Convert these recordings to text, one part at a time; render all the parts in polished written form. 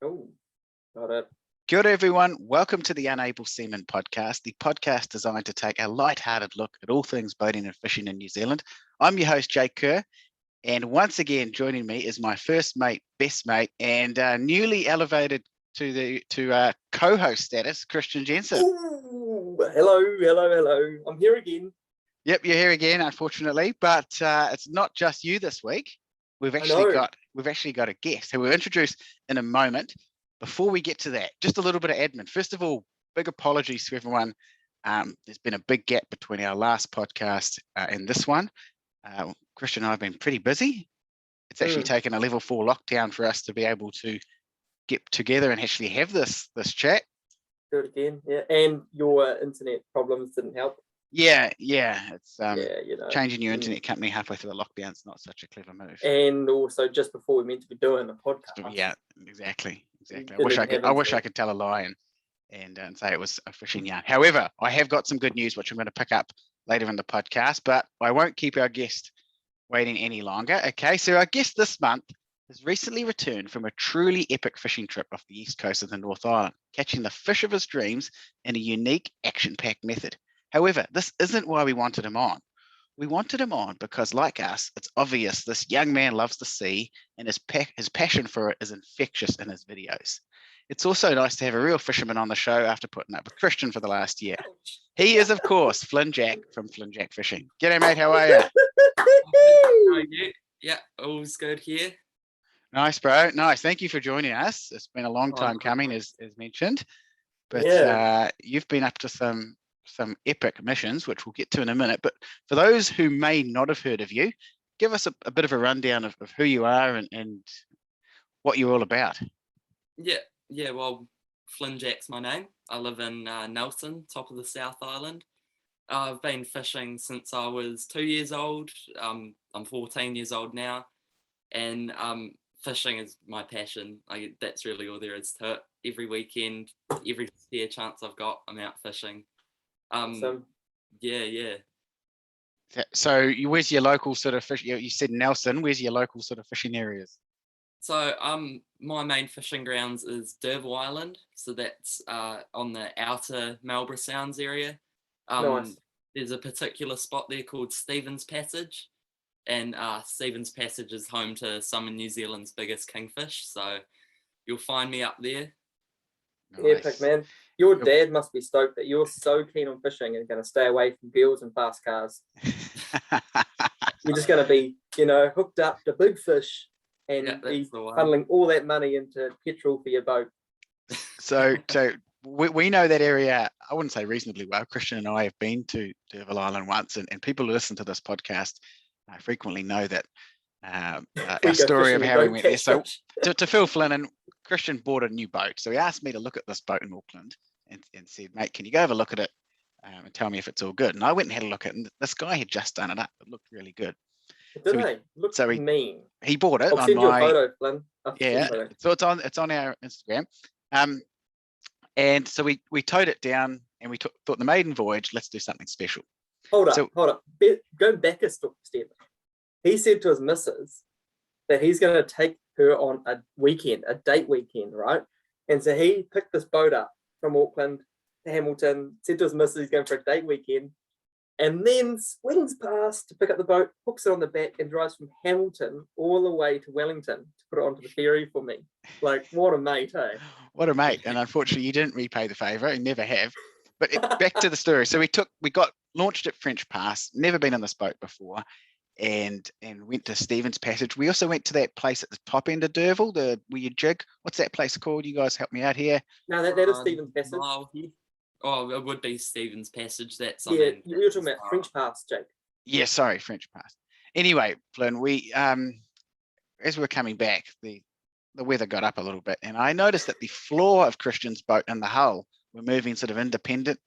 Oh, got it. Kia ora, everyone. Welcome to the Unable Seaman podcast, the podcast designed to take a light-hearted look at all things boating and fishing in New Zealand. I'm your host, Jake Kerr, and once again joining me is my first mate, best mate, and newly elevated to co-host status, Christian Jensen. Ooh, hello. I'm here again. Yep, you're here again, unfortunately, but it's not just you this week. We've actually got a guest who we'll introduce in a moment. Before we get to that, just a little bit of admin. First of all, big apologies to everyone. There's been a big gap between our last podcast and this one. Christian and I have been pretty busy. It's actually taken a level 4 lockdown for us to be able to get together and actually have this chat. Do it again, yeah. And your internet problems didn't help. Yeah. It's changing your internet company halfway through the lockdown is not such a clever move. And also just before we're meant to be doing a podcast. Yeah, exactly. I wish I could tell a lie and say it was a fishing yarn. However, I have got some good news which I'm going to pick up later in the podcast, but I won't keep our guest waiting any longer. Okay, so our guest this month has recently returned from a truly epic fishing trip off the east coast of the North Island, catching the fish of his dreams in a unique action-packed method. However, this isn't why we wanted him on. We wanted him on because, like us, it's obvious this young man loves the sea and his passion for it is infectious in his videos. It's also nice to have a real fisherman on the show after putting up with Christian for the last year. He is, of course, Flyn Jack from Flyn Jack Fishing. G'day, mate. How are you? How are you? Yeah, all's good here. Nice, bro. Nice. Thank you for joining us. It's been a long time coming, as mentioned. But you've been up to some epic missions, which we'll get to in a minute. But for those who may not have heard of you, give us a bit of a rundown of who you are and what you're all about. Yeah. Well, Flyn Jack's my name. I live in Nelson, top of the South Island. I've been fishing since I was 2 years old. I'm 14 years old now, and fishing is my passion. That's really all there is to it. Every weekend, every spare chance I've got, I'm out fishing. Yeah. So where's your local sort of fish? You said Nelson. Where's your local sort of fishing areas? So my main fishing grounds is Derval Island. So that's on the outer Marlborough Sounds area. Nice. There's a particular spot there called Stephen's Passage, and Stephen's Passage is home to some of New Zealand's biggest kingfish. So you'll find me up there. Nice. Epic, man. Your dad must be stoked that you're so keen on fishing and going to stay away from girls and fast cars. You're just going to be, hooked up to big fish and be funneling all that money into petrol for your boat. So we know that area, I wouldn't say reasonably well. Christian and I have been to Derval Island once, and people who listen to this podcast frequently know that our story of how we went there. So to fill Flynn in, Christian bought a new boat. So he asked me to look at this boat in Auckland and said, mate, can you go have a look at it and tell me if it's all good? And I went and had a look at it, and this guy had just done it up. It looked really good. Looks mean. He bought it. I'll send you a photo, Flynn. So it's on our Instagram. And so we towed it down and we thought the maiden voyage, let's do something special. Hold up. Go back a step. He said to his missus that he's going to take her on a date weekend, right? And so he picked this boat up from Auckland to Hamilton, said to his missus he's going for a date weekend, and then swings past to pick up the boat, hooks it on the back, and drives from Hamilton all the way to Wellington to put it onto the ferry for me. Like, what a mate, hey? What a mate. And unfortunately, you didn't repay the favour, and never have. But back to the story. So we got launched at French Pass, never been on this boat before, and went to Stephen's Passage. We also went to that place at the top end of Derval, where you jig. What's that place called? You guys help me out here. No, that is Stephen's Passage. Oh, it would be Stephen's Passage. That's you're talking about French Pass, Jake. Yeah, sorry, French Pass. Anyway, Flynn, we as we were coming back, the weather got up a little bit, and I noticed that the floor of Christian's boat and the hull were moving sort of independent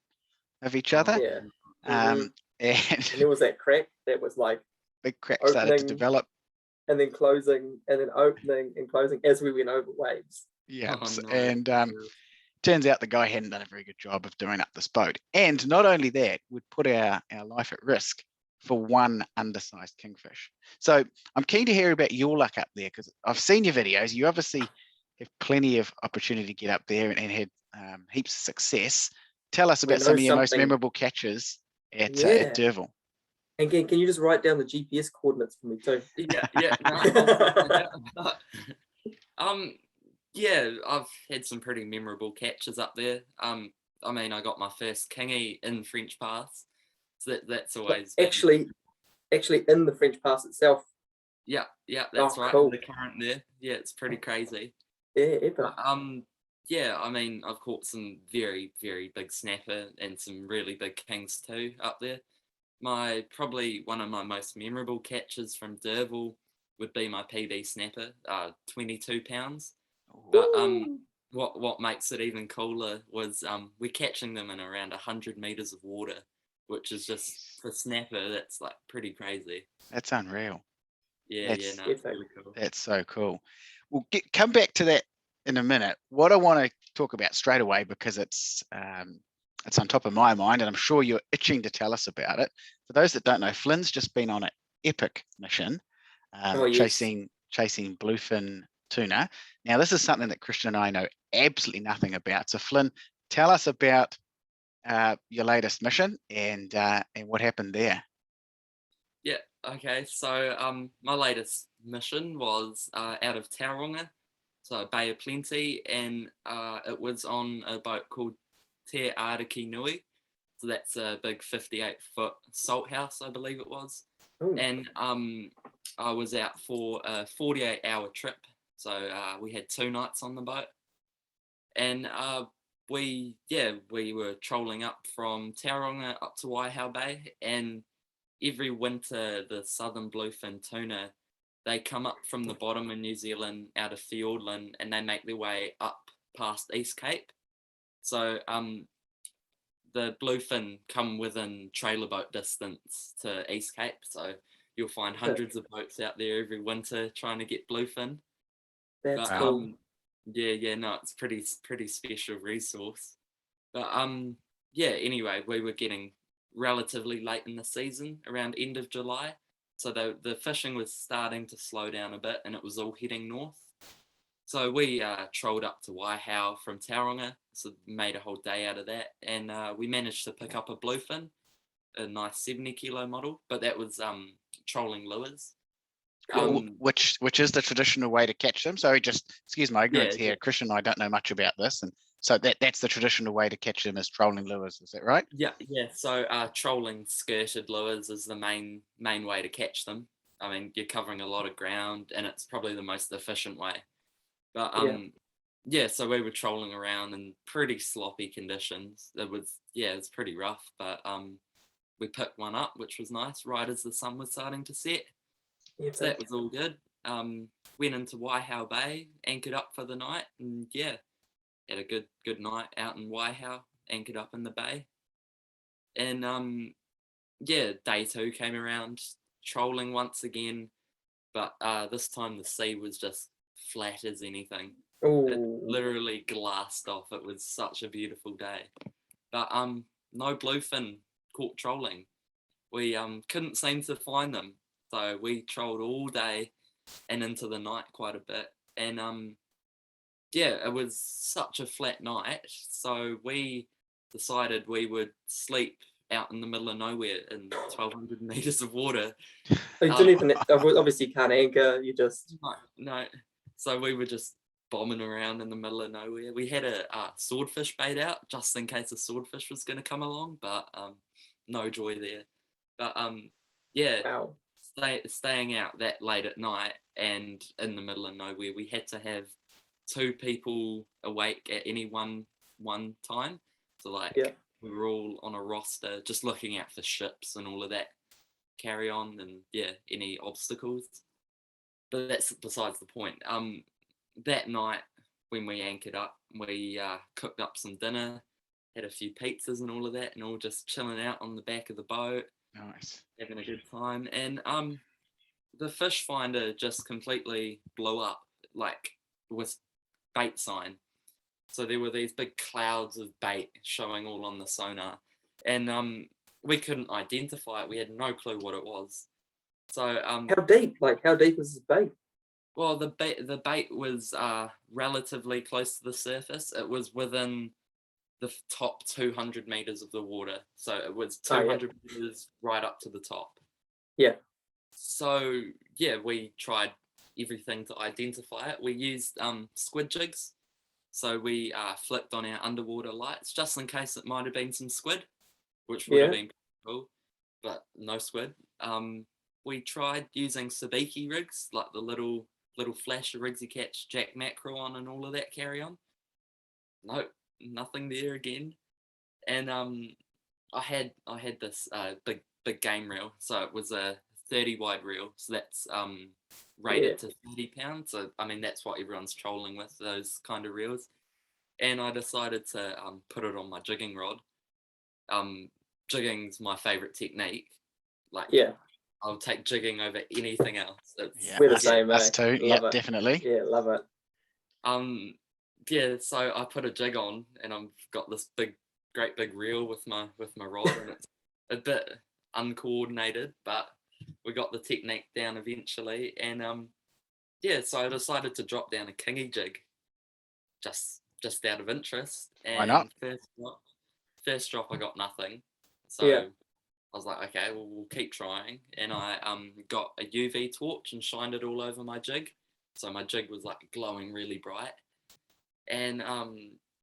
of each other. Yeah. And there was that crack that was like big crack started to develop, and then closing, and then opening and closing as we went over waves. Yeah, and turns out the guy hadn't done a very good job of doing up this boat, and not only that, would put our life at risk for one undersized kingfish. So I'm keen to hear about your luck up there, because I've seen your videos. You obviously have plenty of opportunity to get up there and had heaps of success. Tell us We about know some of your most something. memorable catches at Yeah. Derval. And can you just write down the GPS coordinates for me too? Yeah. No, I'll find out. Yeah, I've had some pretty memorable catches up there. I mean, I got my first kingy in French Pass, so that's always been, actually in the French Pass itself. yeah, that's right. Cool. The current there, yeah, it's pretty crazy. Yeah, ever. Yeah, I mean, I've caught some very, very big snapper and some really big kings too up there. Probably one of my most memorable catches from Derval would be my PB snapper, 22 pounds. But Woo. what makes it even cooler was we're catching them in around 100 meters of water, which is just for snapper. That's like pretty crazy. That's unreal. Yeah, That's, no, it's really cool. That's so cool. We'll come back to that in a minute. What I want to talk about straight away, because it's on top of my mind, and I'm sure you're itching to tell us about it. For those that don't know, Flyn's just been on an epic mission, Yes. chasing bluefin tuna. Now, this is something that Christian and I know absolutely nothing about. So, Flyn, tell us about your latest mission and what happened there. Yeah. Okay. So my latest mission was out of Tauranga, so Bay of Plenty, and it was on a boat called Te Ariki Nui. So that's a big 58-foot salt house, I believe it was. Ooh. And I was out for a 48-hour trip. So we had 2 nights on the boat. And we were trolling up from Tauranga up to Waihau Bay. And every winter, the southern bluefin tuna, they come up from the bottom of New Zealand out of Fiordland, and they make their way up past East Cape. So the bluefin come within trailer boat distance to East Cape. So you'll find hundreds of boats out there every winter trying to get bluefin. That's But cool. yeah, no, it's pretty special resource. But yeah, anyway, we were getting relatively late in the season, around end of July. So the fishing was starting to slow down a bit, and it was all heading north. So we trolled up to Waihau from Tauranga, so made a whole day out of that, and we managed to pick up a bluefin, a nice 70-kilo model, but that was trolling lures. Which is the traditional way to catch them. So just excuse my ignorance here, Yeah. Christian. I don't know much about this, and so that's the traditional way to catch them is trolling lures. Is that right? Yeah. So trolling skirted lures is the main way to catch them. I mean, you're covering a lot of ground, and it's probably the most efficient way. But yeah, so we were trolling around in pretty sloppy conditions. It was pretty rough, but we picked one up, which was nice, right as the sun was starting to set. Yeah, So that was all good. Went into Waihau Bay, anchored up for the night, and yeah, had a good night out in Waihau, anchored up in the bay. And yeah, day 2 came around, trolling once again, but this time the sea was just flat as anything. It Ooh. literally glassed off. It was such a beautiful day. But no bluefin caught trolling. We couldn't seem to find them. So we trolled all day and into the night quite a bit. And yeah, it was such a flat night. So we decided we would sleep out in the middle of nowhere in 1,200 meters of water. You didn't even, obviously you can't anchor, you just... No. So we were just bombing around in the middle of nowhere. We had a swordfish bait out just in case a swordfish was going to come along, but no joy there. But yeah, Wow. staying out that late at night and in the middle of nowhere, we had to have 2 people awake at any one time. So like we were all on a roster just looking out for ships and all of that carry on, and yeah, any obstacles. But that's besides the point. That night when we anchored up, we cooked up some dinner, had a few pizzas and all of that, and all just chilling out on the back of the boat. Nice. Having a good time. And the fish finder just completely blew up, like with bait sign. So there were these big clouds of bait showing all on the sonar, and we couldn't identify it. We had no clue what it was. So how deep? Like how deep is this bait? Well, the bait was relatively close to the surface. It was within the top 200 meters of the water, so it was 200 meters right up to the top. Yeah. So yeah, we tried everything to identify it. We used squid jigs. So we flicked on our underwater lights just in case it might have been some squid, which would have been cool, but no squid. We tried using sabiki rigs, like the little flasher rigs you catch jack mackerel on and all of that carry on. Nope, nothing there again. And I had this big game reel, so it was a 30 wide reel, so that's rated to 30 pounds. So I mean that's what everyone's trolling with, those kind of reels. And I decided to put it on my jigging rod. Jigging's my favorite technique. Like I'll take jigging over anything else. We're the same, us too. Yeah, definitely. Yeah, love it. Yeah, so I put a jig on, and I've got this great big reel with my rod, and it's a bit uncoordinated, but we got the technique down eventually. And yeah, so I decided to drop down a kingy jig, just out of interest. And why not? First drop, I got nothing. So I was like, okay, well, we'll keep trying. And I got a UV torch and shined it all over my jig. So my jig was like glowing really bright. And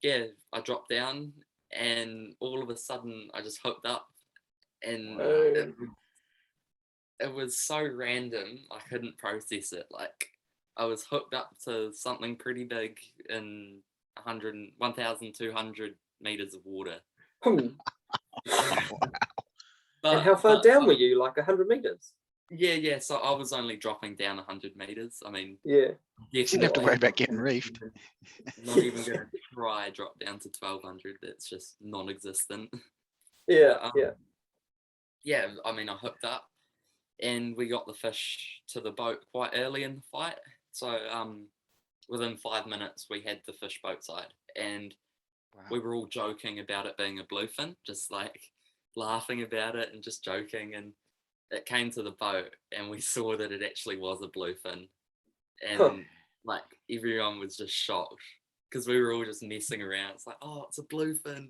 yeah, I dropped down, and all of a sudden I just hooked up. And it was so random, I couldn't process it. Like, I was hooked up to something pretty big in 1,200 meters of water. And how far down were you? Like 100 meters? Yeah. So I was only dropping down 100 meters. I mean, you didn't have to worry about getting reefed. Not even going to try drop down to 1,200. It's just non-existent. Yeah. Yeah, I mean, I hooked up, and we got the fish to the boat quite early in the fight. So within 5 minutes, we had the fish boat side, and we were all joking about it being a bluefin, just like laughing about it and just joking. And it came to the boat, and we saw that it actually was a bluefin, and like everyone was just shocked because we were all just messing around. It's like, oh, it's a bluefin.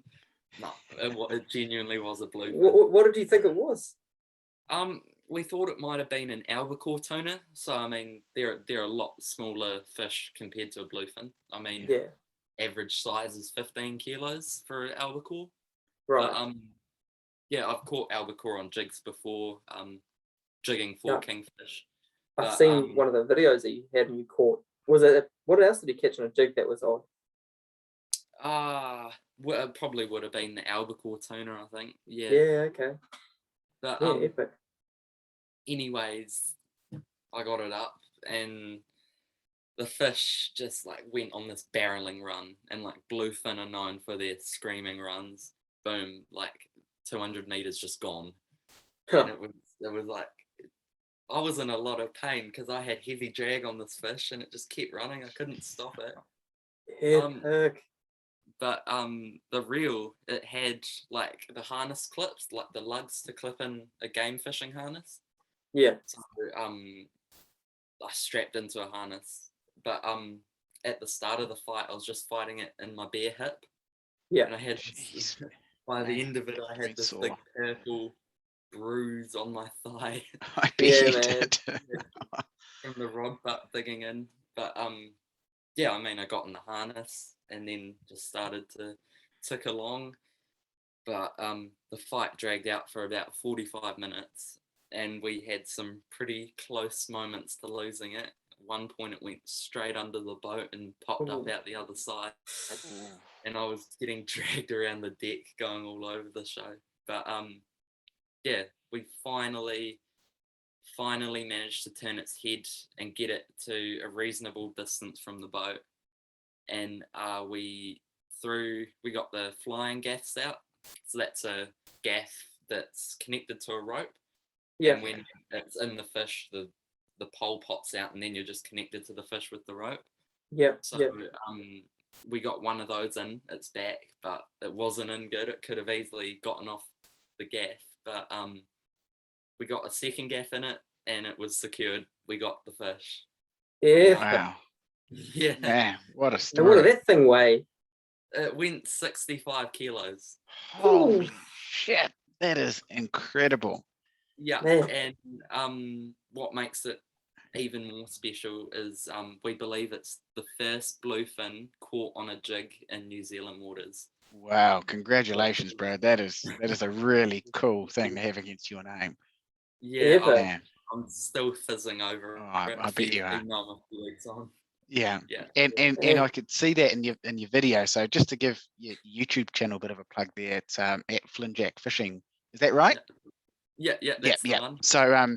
No, it genuinely was a bluefin. What did you think it was? We thought it might have been an albacore tuna. So I mean, they're a lot smaller fish compared to a bluefin. I mean, average size is 15 kilos for an albacore. Right. But, yeah, I've caught albacore on jigs before, jigging for kingfish. I've seen one of the videos that you had and you caught. What else did you catch on a jig that was odd? Well, it probably would have been the albacore tuna, I think. Yeah. Yeah, okay. But epic. Anyways, I got it up, and the fish just like went on this barreling run, and like bluefin are known for their screaming runs. Boom, like 200 meters just gone. And it was like, I was in a lot of pain because I had heavy drag on this fish, and it just kept running. I couldn't stop it. But the reel, it had like the harness clips, like the lugs to clip in a game fishing harness. Yeah. So I strapped into a harness, but at the start of the fight, I was just fighting it in my bare hip. Yeah. And I had by the end of it, I had this big purple bruise on my thigh. I bet you did. From the rod butt digging in. But yeah, I mean, I got in the harness and then just started to tick along. But the fight dragged out for about 45 minutes, and we had some pretty close moments to losing it. At one point, it went straight under the boat and popped up out the other side. And I was getting dragged around the deck, going all over the show. But yeah, we finally managed to turn its head and get it to a reasonable distance from the boat. And we got the flying gaffs out. So that's a gaff that's connected to a rope. Yeah. And when it's in the fish, the pole pops out, and then you're just connected to the fish with the rope. Yeah. So we got one of those in its back, but it wasn't in good. It could have easily gotten off the gaff, but we got a second gaff in it, and it was secured. We got the fish. Yeah. Wow. Yeah, Man, what a Now, what did story. that thing weigh? it went 65 kilos. Holy shit. That is incredible. Yeah, Man. and what makes it even more special is we believe it's the first bluefin caught on a jig in New Zealand waters. Wow. Congratulations, bro. That is a really cool thing to have against your name. Yeah, Ever. Man. I'm still fizzing over Oh, it. I If bet you you are. email me a few weeks on. Yeah. Yeah. And I could see that in your video. So just to give your YouTube channel a bit of a plug there, it's at Flyn Fishing. Is that right? Yeah, Yeah, that's the one. So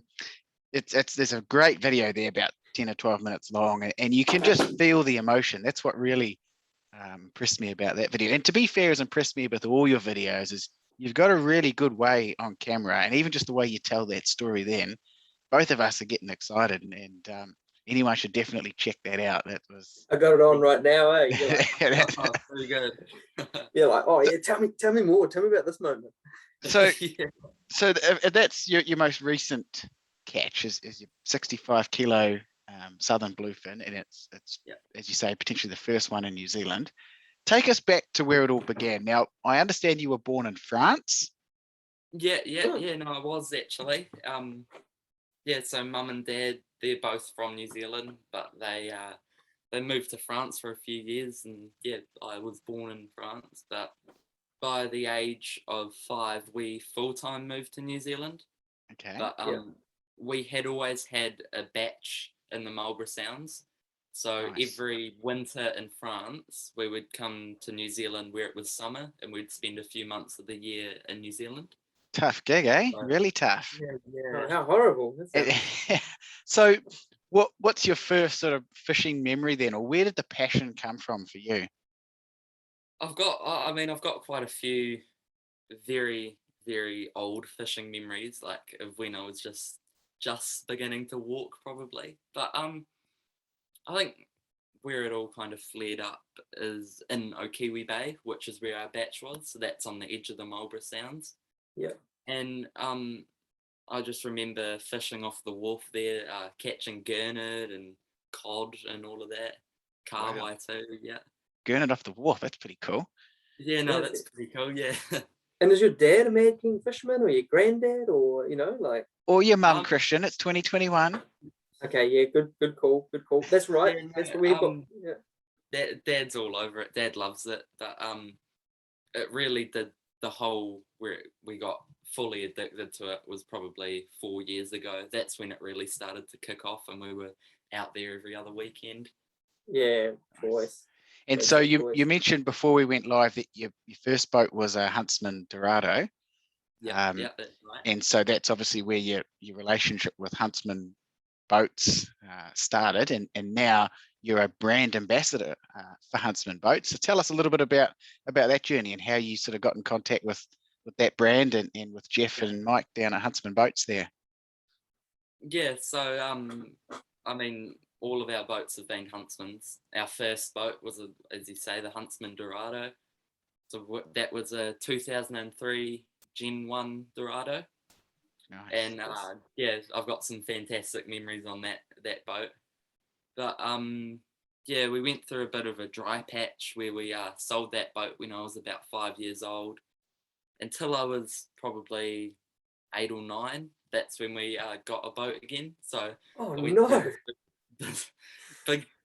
it's there's a great video there about 10 or 12 minutes long, and you can just feel the emotion. That's what really impressed me about that video. And to be fair, has impressed me with all your videos is you've got a really good way on camera, and even just the way you tell that story. Then both of us are getting excited, and anyone should definitely check that out. That was I got it on right now, eh? You're like, Oh, very good. you're like, oh yeah, tell me more. Tell me about this moment. so Yeah. so that's your most recent catch is your 65 kilo southern bluefin, and it's Yeah. as you say potentially the first one in New Zealand. Take us back to where it all began. Now I understand you were born in France. Yeah, no, I was actually. Yeah, so mum and dad, they're both from New Zealand, but they moved to France for a few years, and yeah, I was born in France, but by the age of 5, we full-time moved to New Zealand. Okay. But Yeah. we had always had a batch in the Marlborough Sounds. So Nice. every winter in France, we would come to New Zealand where it was summer, and we'd spend a few months of the year in New Zealand. Tough gig, eh? So, Really tough. Oh, how horrible. That sounds- So what's your first sort of fishing memory then, or where did the passion come from for you? I've got quite a few very, very old fishing memories, like of when I was just beginning to walk, probably. But I think where it all kind of flared up is in Okiwi Bay, which is where our batch was. So that's on the edge of the Marlborough Sounds. Yeah. And I just remember fishing off the wharf there, catching gurnard and cod and all of that. Carwai Wow. too, yeah. Gurnard off the wharf, that's pretty cool. Yeah, no, Yeah, that's pretty cool, yeah. And is your dad a Mad King fisherman, or your granddad, or like? Or your mum, Um, Christian, it's 2021. Okay, yeah, good call, good call. That's right. Yeah, no, That's the way you got. Yeah. Dad's all over it. Dad loves it, but it really did the whole where we got fully addicted to it was probably 4 years ago. That's when it really started to kick off, and we were out there every other weekend. Yeah, choice. And That's so the you choice. mentioned before we went live that your first boat was a Huntsman Dorado. Yeah, that's right. And so that's obviously where your relationship with Huntsman boats started, and now you're a brand ambassador for Huntsman Boats. So tell us a little bit about that journey and how you sort of got in contact with that brand and with Jeff and Mike down at Huntsman Boats there. Yeah, so I mean, all of our boats have been Huntsman's. Our first boat was, as you say, the Huntsman Dorado. So that was a 2003 Gen 1 Dorado. Nice. And yeah, I've got some fantastic memories on that boat. But yeah, we went through a bit of a dry patch where we sold that boat when I was about 5 years old, until I was probably 8 or 9. That's when we got a boat again. So Oh I went no! through this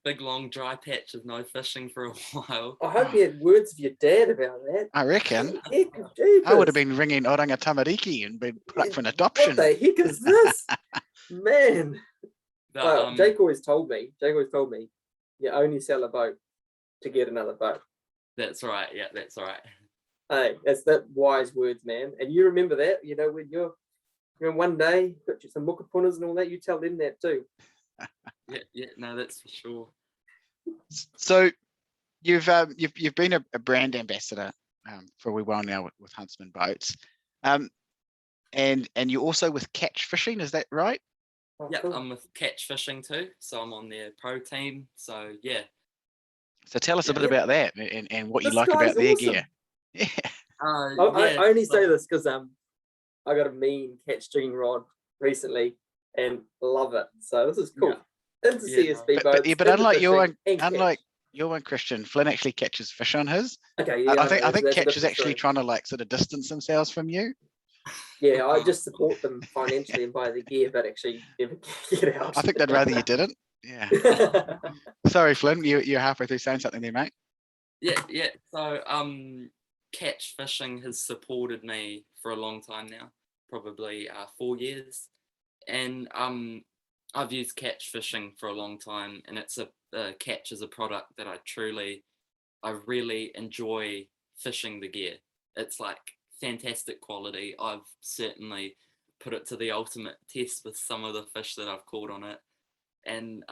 big long dry patch of no fishing for a while. I hope you had words of your dad about that. I reckon. Heck, I would have jeepers. been ringing Oranga Tamariki and been put up for an What adoption. the heck is this, man? But, Well, Jake always told me, you only sell a boat to get another boat. that's right. Yeah, that's right. Hey, that's that wise words, man. And you remember that, when you're one day got you some mukapunas and all that, you tell them that too. Yeah, no, that's for sure. So you've been a brand ambassador for a wee while now with Huntsman Boats, and you're also with Catch Fishing, is that right? Oh, Yeah, cool. I'm with Catch Fishing too, so I'm on their pro team. So yeah. So tell us a bit Yeah. about that and what you This like guy's about their awesome. gear. Yeah. I only say this because I got a mean catch jigging rod recently and love it. So this is cool. Into Yeah. CSB boats. But into unlike fishing and catch. your one, Christian, Flynn actually catches fish on his. Okay, yeah, I think that's a Catch is different actually story. trying to like sort of distance themselves from you. Yeah, I just support them financially and buy the gear, but actually never get out. I think they'd rather you didn't. Yeah. Sorry, Flynn, you're halfway through saying something there, mate. Yeah. So catch fishing has supported me for a long time now, probably 4 years, and I've used catch fishing for a long time, and it's catch is a product that I really enjoy fishing the gear. It's like fantastic quality. I've certainly put it to the ultimate test with some of the fish that I've caught on it. And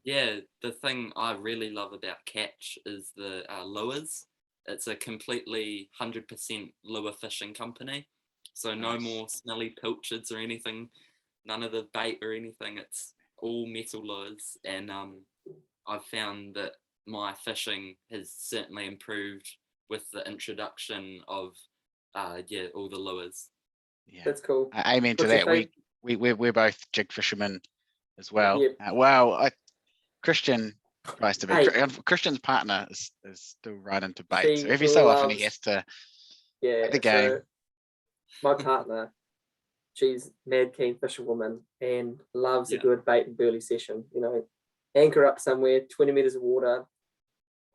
yeah, the thing I really love about catch is the lures. It's a completely 100% lure fishing company. So no Nice. more smelly pilchards or anything, none of the bait or anything. It's all metal lures. And I've found that my fishing has certainly improved with the introduction of all the lures. Yeah, That's cool. Amen to What's your that. We're both jig fishermen as well. Yep. Christian tries to be. Hey. Christian's partner is still right into bait. She So every so often he loves- has to Yeah, the game. so my partner, she's mad keen fisherwoman and loves a good bait and burley session. You know, anchor up somewhere, 20 meters of water,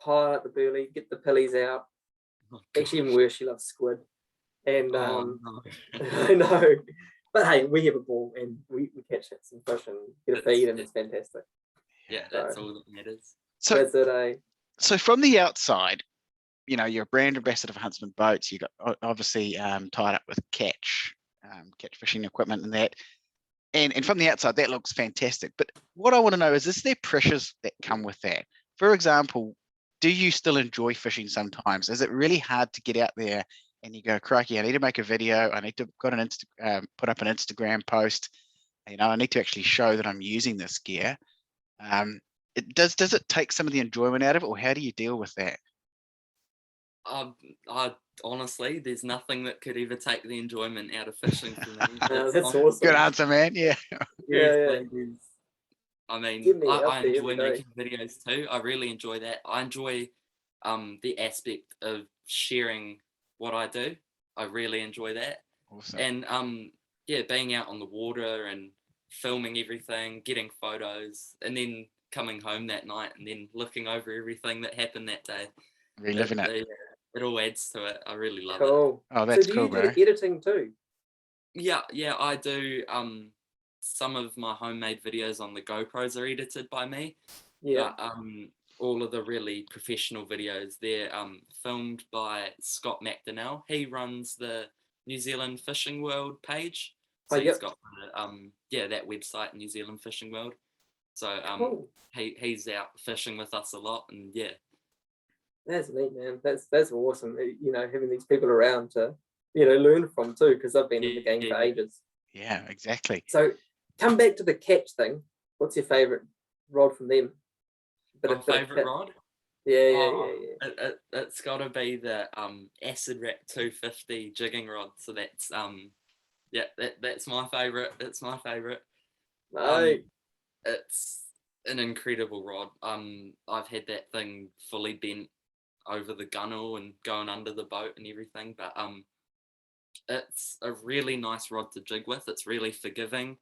pile up the burley, get the pillies out. Oh, Actually, even worse, she loves squid. And no. I know, but hey, we have a ball and we catch some fish and get a feed, and it's fantastic. Yeah, that's all that matters. So that's it, eh? So from the outside, you're a brand ambassador for Huntsman Boats. You got obviously tied up with catch fishing equipment and that. And from the outside, that looks fantastic. But what I want to know is there pressures that come with that? For example, do you still enjoy fishing sometimes? Is it really hard to get out there and you go, crikey, I need to make a video. I need to put up an Instagram post. I need to actually show that I'm using this gear. Does it take some of the enjoyment out of it, or how do you deal with that? I honestly, there's nothing that could ever take the enjoyment out of fishing for me. That's awesome. Good answer, man. Yeah. Yeah. I mean, I enjoy day. making videos too. I really enjoy that. I enjoy the aspect of sharing what I do. I really enjoy that. Awesome. And being out on the water and filming everything, getting photos, and then coming home that night and then looking over everything that happened that day. Reliving it. It all adds to it. I really love Cool. it. Oh, that's so do cool, you bro. do editing too? Yeah, I do. Some of my homemade videos on the GoPros are edited by me. Yeah. But, all of the really professional videos, they're filmed by Scott McDonnell. He runs the New Zealand Fishing World page. So he's got that website, New Zealand Fishing World. So Cool. he's out fishing with us a lot, and yeah. That's neat, man. That's awesome. Having these people around to learn from too, because I've been in the game for ages. Yeah, exactly. So come back to the catch thing. What's your favorite rod from them? My favorite rod? Yeah. It's got to be the Acid Wrap 250 jigging rod. So that's that's my favorite. It's my favorite. It's an incredible rod. I've had that thing fully bent over the gunnel and going under the boat and everything, but it's a really nice rod to jig with. It's really forgiving.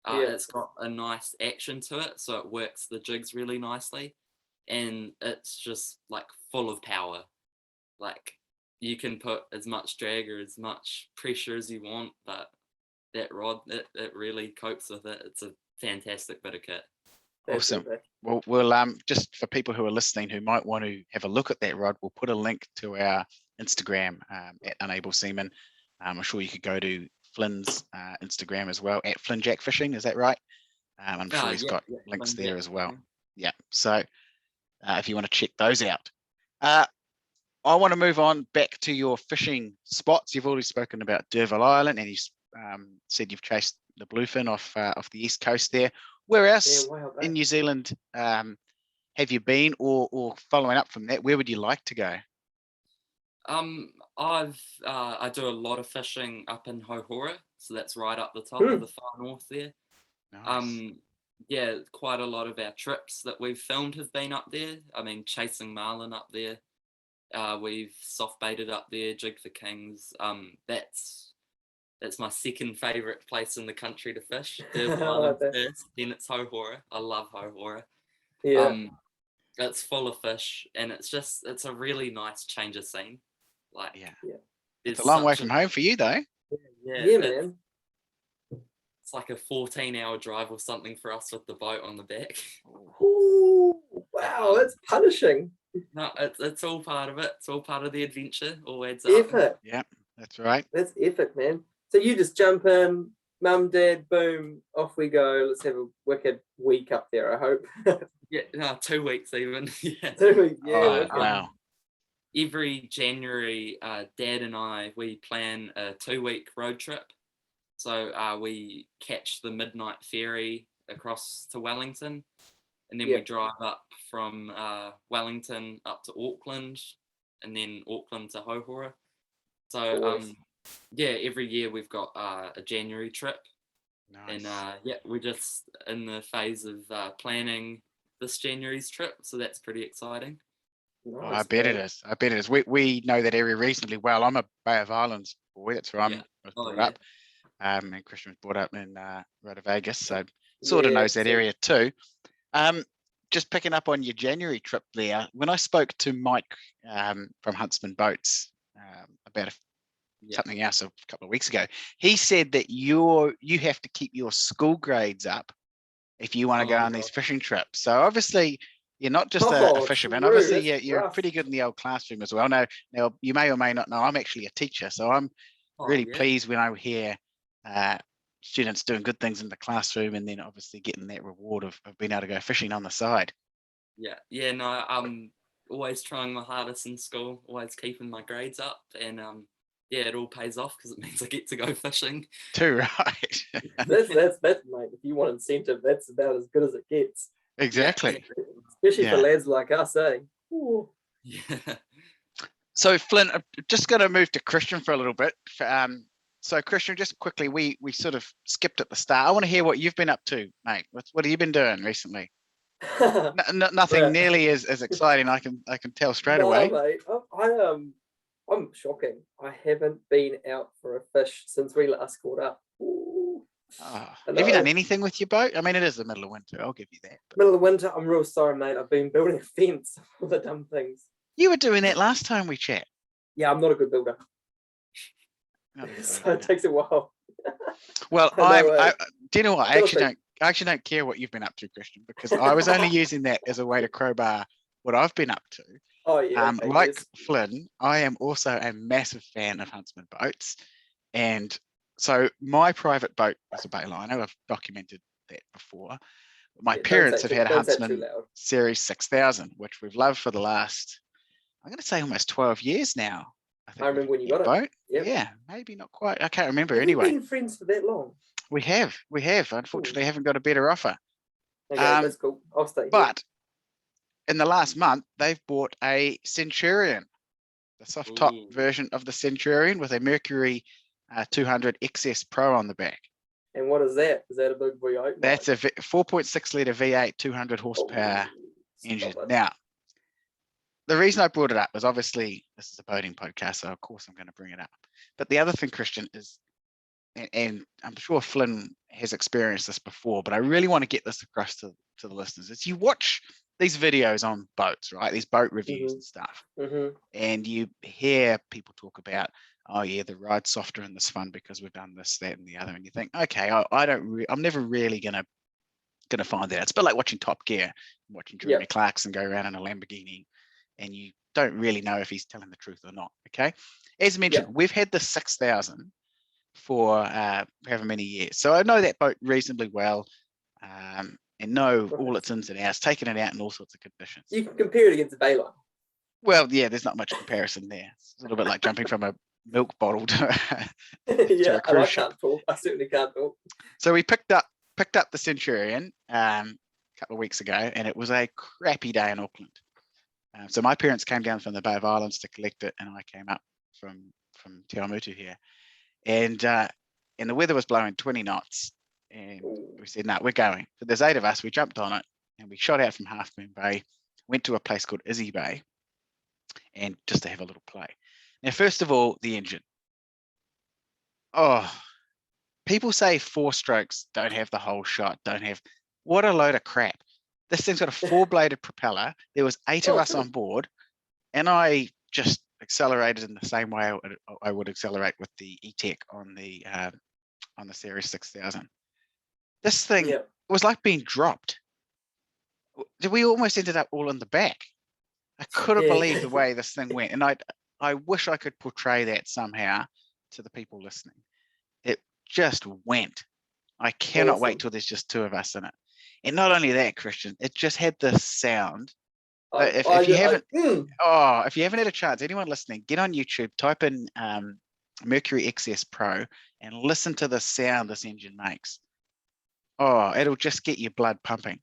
It's got a nice action to it, so it works the jigs really nicely, and it's just like full of power. Like you can put as much drag or as much pressure as you want, but that rod, it really copes with it. It's a fantastic bit of kit. Awesome. Well, we'll just for people who are listening who might want to have a look at that rod, we'll put a link to our Instagram at Unable Seaman. I'm sure you could go to Flyn's Instagram as well at Flyn Jack Fishing. Is that right? I'm sure he's got links Flyn there Jack as well. Fishing. Yeah. So if you want to check those out. I want to move on back to your fishing spots. You've already spoken about D'Urville Island, and you said you've chased the bluefin off the east coast there. Where else in New Zealand have you been, or following up from that, where would you like to go? I do a lot of fishing up in Hohora, so that's right up the top of the far north there. Nice. yeah, quite a lot of our trips that we've filmed have been up there. I mean, chasing marlin up there. We've soft baited up there, jig for kings. That's my second favourite place in the country to fish. Derby I Island like that. first, then it's Hohora. I love Hohora. Yeah. It's full of fish, and it's a really nice change of scene. Like, Yeah. Yeah. It's there's a long way such from home for you, though. Yeah, man. It's like a 14-hour drive or something for us with the boat on the back. Ooh, wow, that's punishing. No, it's all part of it. It's all part of the adventure. All adds up. Effort. Yeah, that's right. That's effort, man. So you just jump in, mum, dad, boom, off we go. Let's have a wicked week up there, I hope. Yeah, no, 2 weeks even. Yeah. 2 weeks, yeah. Oh, that's good. wow. Every January, Dad and I, we plan a 2-week road trip. So we catch the midnight ferry across to Wellington, and then we drive up from Wellington up to Auckland, and then Auckland to Hohora. So yeah, every year we've got a January trip. Nice. And yeah, we're just in the phase of planning this January's trip, so that's pretty exciting. Nice, Oh, I bet it man. is. I bet it is. We know that area reasonably well. I'm a Bay of Islands boy. That's where I was brought up. And Christian was brought up in Rota Vegas, so sort of knows that area too. Just picking up on your January trip there, when I spoke to Mike from Huntsman Boats about something else a couple of weeks ago, he said that you have to keep your school grades up if you want to go on these fishing trips. So obviously you're not just a fisherman. True. Obviously That's you're rough. pretty good in the old classroom as well. Now you may or may not know I'm actually a teacher, so I'm really pleased when I hear students doing good things in the classroom and then obviously getting that reward of being able to go fishing on the side. Yeah, no, I'm always trying my hardest in school, always keeping my grades up, and yeah, it all pays off because it means I get to go fishing. Too right. That's mate. If you want incentive, that's about as good as it gets. Exactly. Especially for lads like us, eh? Ooh. Yeah. So Flynn, I'm just going to move to Christian for a little bit. So Christian, just quickly, we sort of skipped at the start. I want to hear what you've been up to, mate. What have you been doing recently? Nothing nearly as exciting. I can tell straight away. Mate, I'm shocking. I haven't been out for a fish since we last caught up. Have you done anything with your boat? I mean, it is the middle of winter. I'll give you that. But... Middle of winter. I'm real sorry, mate. I've been building a fence. All the dumb things. You were doing that last time we chat. Yeah, I'm not a good builder. So it takes a while. Well, do you know what? I actually don't care what you've been up to, Christian, because I was only using that as a way to crowbar what I've been up to. Oh yeah. Okay, like Flynn, I am also a massive fan of Huntsman Boats, and so my private boat was a Bayliner. I've documented that before. My parents have had a Huntsman Series 6000, which we've loved for the last, I'm going to say almost 12 years now. I remember when you got boat. it. Yep. Yeah, maybe not quite. I can't remember. Have anyway, we been friends for that long? We have. Unfortunately, I haven't got a better offer. Okay, that's cool. I'll stay here. But in the last month, they've bought a Centurion, the soft top version of the Centurion with a Mercury 200 XS Pro on the back. And what is that? Is that a big V8? That's a 4.6 litre V8, 200 horsepower engine. Now, the reason I brought it up was obviously this is a boating podcast, so of course I'm going to bring it up. But the other thing, Christian, is, and I'm sure Flynn has experienced this before, but I really want to get this across to the listeners, is you watch these videos on boats, right? These boat reviews and stuff. And you hear people talk about, oh yeah, the ride's softer and this fun because we've done this, that, and the other. And you think, okay, I'm never really gonna find that. It's a bit like watching Top Gear, watching Jeremy Clarkson go around in a Lamborghini, and you don't really know if he's telling the truth or not. Okay, as mentioned, we've had the 6000 for however many years, so I know that boat reasonably well, and know all its ins and outs, taken it out in all sorts of conditions. You can compare it against a Bayliner. Well, yeah, there's not much comparison there. It's a little bit like jumping from a milk bottle to yeah, a cruise ship. Can't talk. I certainly can't talk. So we picked up the Centurion a couple of weeks ago, and it was a crappy day in Auckland. So my parents came down from the Bay of Islands to collect it, and I came up from Te Awamutu here, and the weather was blowing 20 knots, And Ooh. we said, no, we're going. So there's 8 of us. We jumped on it and we shot out from Half Moon Bay, went to a place called Izzy Bay, and just to have a little play. Now, first of all, the engine. Oh, people say 4 strokes don't have the whole shot, what a load of crap. This thing's got a 4-bladed propeller. There was 8 of us on board, and I just accelerated in the same way I would accelerate with the E-Tech on the Series 6000. This thing was like being dropped. We almost ended up all in the back. I couldn't believe the way this thing went, and I wish I could portray that somehow to the people listening. It just went. I cannot wait till there's just 2 of us in it. And not only that, Christian, it just had this sound. If you haven't had a chance, anyone listening, get on YouTube, type in Mercury XS Pro, and listen to the sound this engine makes. Oh, it'll just get your blood pumping.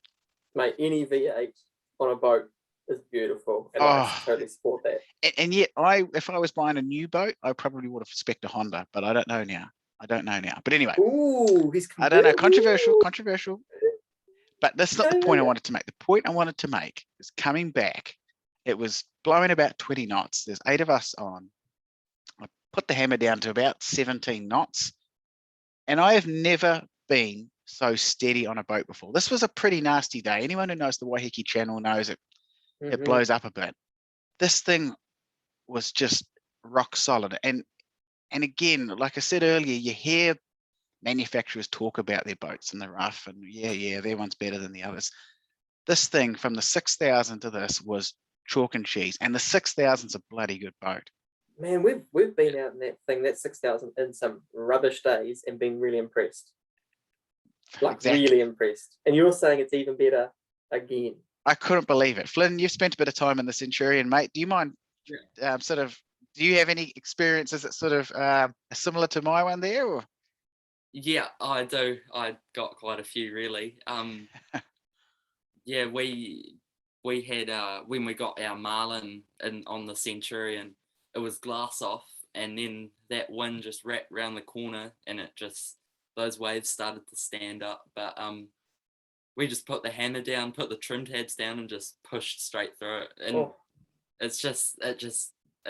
Mate, any V8 on a boat is beautiful, and I totally support that. And yet, if I was buying a new boat, I probably would have spec'd a Honda, but I don't know now. But anyway, I don't know. Controversial. But that's not the point I wanted to make. The point I wanted to make is coming back. It was blowing about 20 knots. There's 8 of us on. I put the hammer down to about 17 knots. And I have never been so steady on a boat before. This was a pretty nasty day. Anyone who knows the Waiheke Channel knows it. It blows up a bit. This thing was just rock solid. And again, like I said earlier, you hear manufacturers talk about their boats in the rough, and their one's better than the others. This thing, from the 6000 to this, was chalk and cheese, and the 6000's a bloody good boat. Man, we've been out in that 6000 in some rubbish days and been really impressed. Really impressed. And you're saying it's even better again. I couldn't believe it. Flynn, you've spent a bit of time in the Centurion, mate. Do you mind do you have any experiences that sort of similar to my one there? Or? Yeah, I do. I got quite a few, really. We had when we got our Marlin on the Centurion, it was glass off, and then that wind just wrapped around the corner, and those waves started to stand up. But we just put the hammer down, put the trim tabs down, and just pushed straight through it. And it's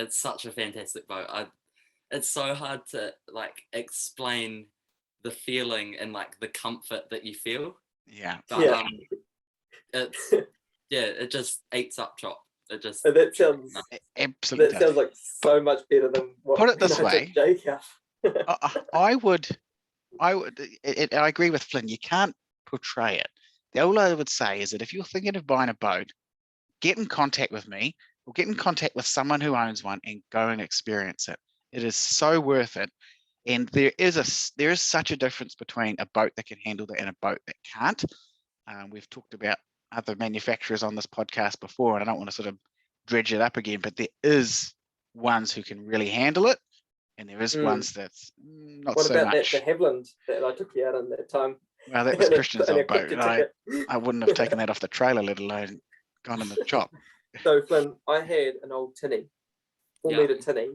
such a fantastic boat. It's so hard to explain the feeling and the comfort that you feel. Yeah. But it just eats up chop. It just that sounds absolutely. That sounds like so much better than what. Put it this way. I agree with Flynn. You can't portray it. All I would say is that if you're thinking of buying a boat, get in contact with me or get in contact with someone who owns one and go and experience it. It is so worth it. And there is such a difference between a boat that can handle that and a boat that can't. We've talked about other manufacturers on this podcast before, and I don't want to sort of dredge it up again, but there is ones who can really handle it, and there is ones that's not so much. What about the Haviland that I took you out on that time? Well, that was Christian's old boat. I wouldn't have taken that off the trailer, let alone gone in the chop. So, Flynn, I had an old tinny, 4-meter tinny,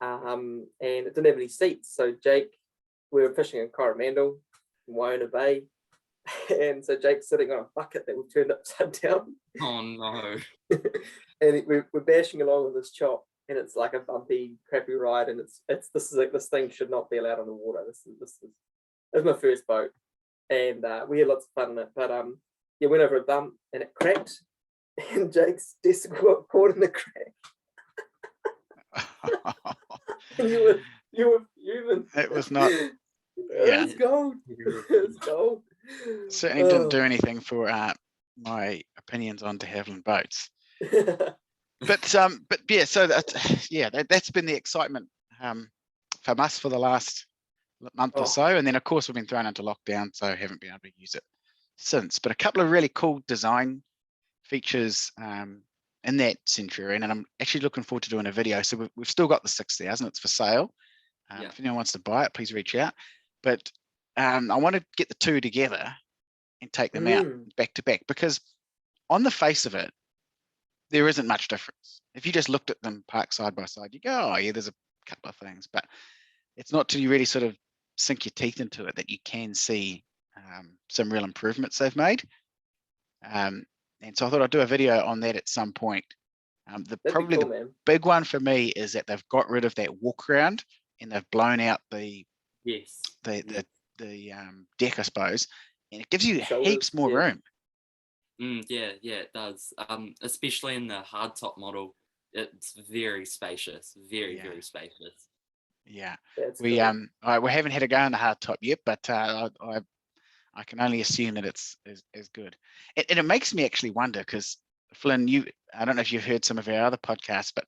and it didn't have any seats. So Jake, we were fishing in Coromandel, in Waiona Bay, and so Jake's sitting on a bucket that we've turned upside down. Oh no! And we're bashing along with this chop, and it's like a bumpy, crappy ride, and this thing should not be allowed on the water. This is my first boat, and we had lots of fun in it. But went over a bump and it cracked, and Jake's desk got caught in the crack. You were fuming. It was not. Yeah. It's gold. It's gold. Certainly didn't do anything for my opinions on de Havilland boats. But yeah, so that's been the excitement from us for the last month or so, and then of course we've been thrown into lockdown, so haven't been able to use it since. But a couple of really cool design features in that Centurion, and I'm actually looking forward to doing a video. So we've still got the 6000; it's for sale. If anyone wants to buy it, please reach out. But I want to get the two together and take them out back to back, because on the face of it, there isn't much difference. If you just looked at them parked side by side, you go, oh yeah, there's a couple of things, but it's not till you really sort of sink your teeth into it that you can see some real improvements they've made. And so I thought I'd do a video on that at some point. Probably cool, the man. big one for me is that they've got rid of that walk around and they've blown out the deck, I suppose, and it gives you Shoulders, heaps more room. Yeah, it does. Especially in the hardtop model, it's very spacious, very spacious. Yeah, That's we cool. we haven't had a go in the hardtop yet, but I can only assume that it's as good. And it makes me actually wonder because Flynn, I don't know if you've heard some of our other podcasts, but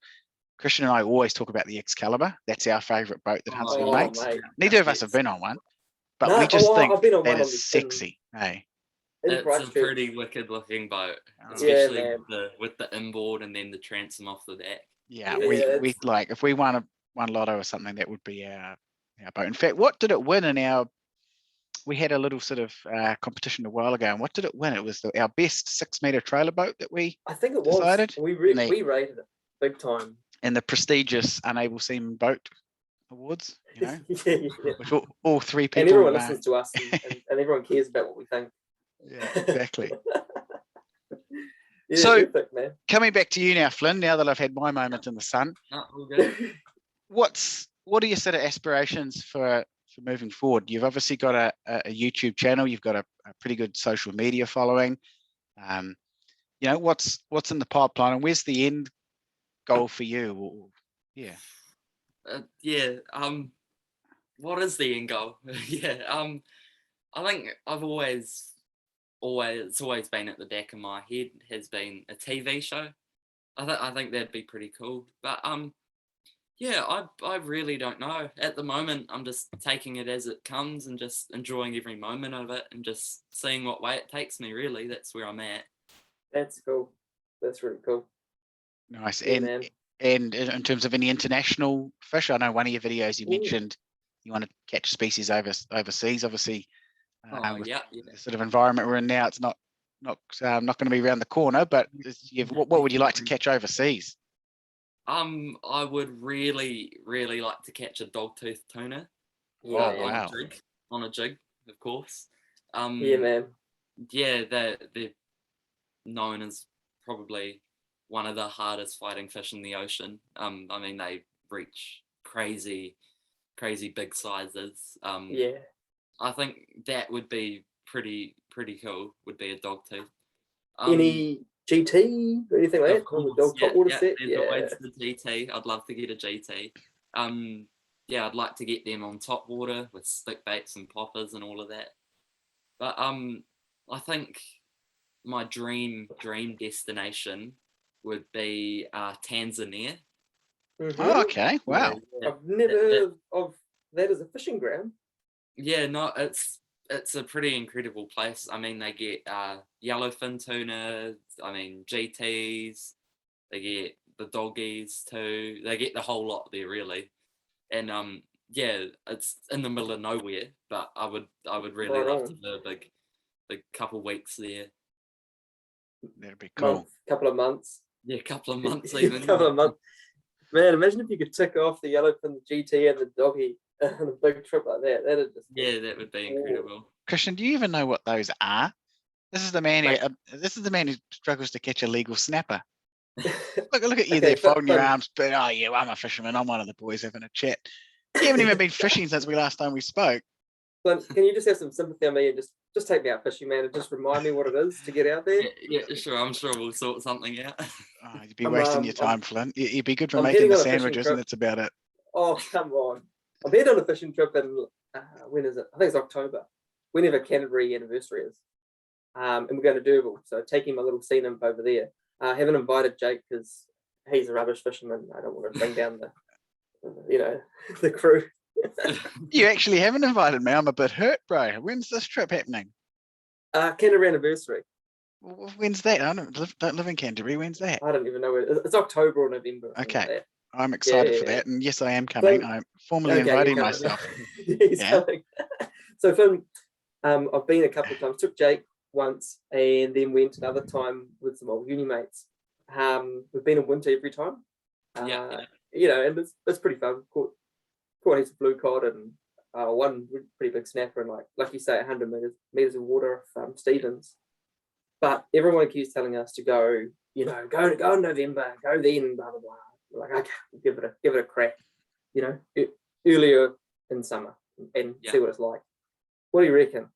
Christian and I always talk about the Excalibur. That's our favourite boat that Huntsville makes. Mate. Neither of us have been on one, but No, we just think I've been on that one on is sexy. Hey, It's a pretty wicked looking boat, Oh. especially Yeah, with the inboard and then the transom off the back. yeah, Yeah, we like if we won lotto or something, that would be our boat. In fact, what did it win in our? We had a little sort of competition a while ago, and what did it win? It was our best 6-meter trailer boat that we I think it decided. was. We rated it big time. And the prestigious Unable Seaman Boat Awards, yeah. which all three people. And everyone listens to us, and everyone cares about what we think. Yeah, exactly. Yeah, So, perfect, man. Coming back to you now, Flynn, now that I've had my moment in the sun, All good. what are your sort of aspirations for moving forward? You've obviously got a YouTube channel, you've got a pretty good social media following. What's in the pipeline, and where's the end goal for you? What is the end goal? I think I've always it's always been at the back of my head has been a TV show. I think that'd be pretty cool. But I really don't know. At the moment, I'm just taking it as it comes and just enjoying every moment of it and just seeing what way it takes me, really. That's where I'm at. That's cool. That's really cool. Nice. Yeah, man. And in terms of any international fish, I know one of your videos you mentioned you want to catch species overseas. Obviously, with the sort of environment we're in now, it's not going to be around the corner. But what would you like to catch overseas? I would really, really like to catch a dogtooth tuna. Yeah, On a jig, of course. Yeah, man. Yeah, they're known as probably one of the hardest fighting fish in the ocean. I mean, they reach crazy big sizes. Yeah. I think that would be pretty cool. Would be a dogtooth. Any GT or anything like that? On the dog top water set? There's always the GT. I'd love to get a GT. I'd like to get them on top water with stick baits and poppers and all of that. But I think my dream destination would be Tanzania. Mm-hmm. Oh, okay. Wow. I've never heard of that as a fishing ground. Yeah, no, it's a pretty incredible place. I mean, they get yellowfin tuna, I mean, GTs, they get the doggies too. They get the whole lot there, really. And it's in the middle of nowhere, but I would really love to do a big couple weeks there. That'd be cool. Couple of months. Yeah, couple of months even. Couple of months. Man, imagine if you could tick off the yellowfin, the GT, and the doggy on a big trip like that. That'd just that would be incredible. Christian, do you even know what those are? This is the man who struggles to catch a legal snapper. Look at you there, folding your arms. But I'm a fisherman. I'm one of the boys having a chat. You haven't even been fishing since last time we spoke. Flynn, can you just have some sympathy on me and just take me out fishing, man, and just remind me what it is to get out there? Yeah, sure. I'm sure we'll sort something out. Oh, you'd be wasting your time, Flynn. You'd be good for making the sandwiches, and that's about it. Oh, come on. I'm heading on a fishing trip in, when is it? I think it's October. Whenever Canterbury anniversary is. And we're going to Durban, so taking my little sea nymph over there. I haven't invited Jake because he's a rubbish fisherman. I don't want to bring down the crew. You actually haven't invited me. I'm a bit hurt, bro. When's this trip happening? Canterbury anniversary. When's that? I don't live in Canterbury. When's that? I don't even know. It's October or November. Okay. Like I'm excited for that. And yes, I am coming. I'm formally inviting myself. He's coming. So, Flynn, I've been a couple of times. Took Jake once and then went another time with some old uni mates. We've been in winter every time. And it's pretty fun. Caught heaps of blue cod and one pretty big snapper in like you say, 100 meters of water from Stevens. But everyone keeps telling us to go, go in November, go then, blah blah blah. We're like, okay, give it a crack, earlier in summer and see what it's like. What do you reckon?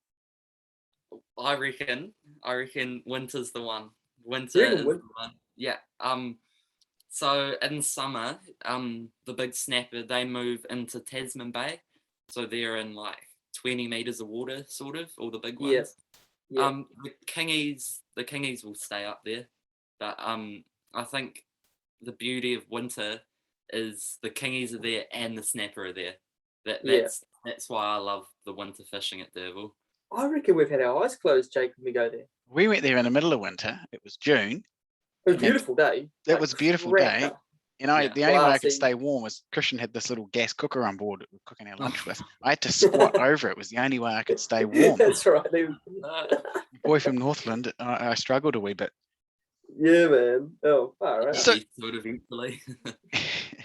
I reckon winter's the one. Winter is the one. Yeah. So in summer, the big snapper, they move into Tasman Bay. So they're in like 20 meters of water, sort of, all the big ones. Yeah. The kingies will stay up there. But I think the beauty of winter is the kingies are there and the snapper are there. That's why I love the winter fishing at Derville. I reckon we've had our eyes closed, Jake, when we go there. We went there in the middle of winter. It was June. It was a beautiful day. It was a beautiful day. The only way I could stay warm was Christian had this little gas cooker on board that we were cooking our lunch with. I had to squat over it. It was the only way I could stay warm. That's right. Boy from Northland, I struggled a wee bit. Yeah, man. Oh, all right. So eventually.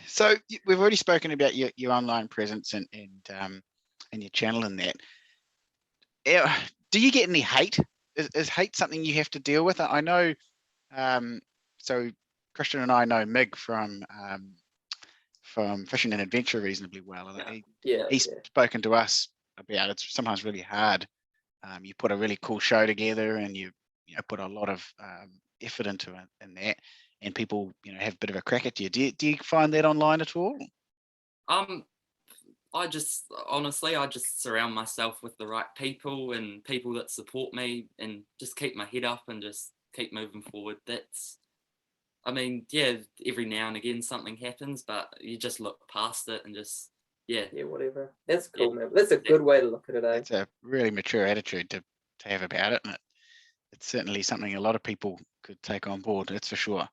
So we've already spoken about your online presence and your channel and that. Do you get any hate? Is hate something you have to deal with? I know. So Christian and I know Mig from Fishing and Adventure reasonably well. And he's spoken to us about it's sometimes really hard. You put a really cool show together and you put a lot of effort into it and that, and people have a bit of a crack at you. Do you find that online at all? I just surround myself with the right people and people that support me and just keep my head up and just keep moving forward. Every now and again something happens, but you just look past it and just whatever. That's cool, man. That's a good way to look at it. It's a really mature attitude to have about it, and it's certainly something a lot of people could take on board. That's for sure.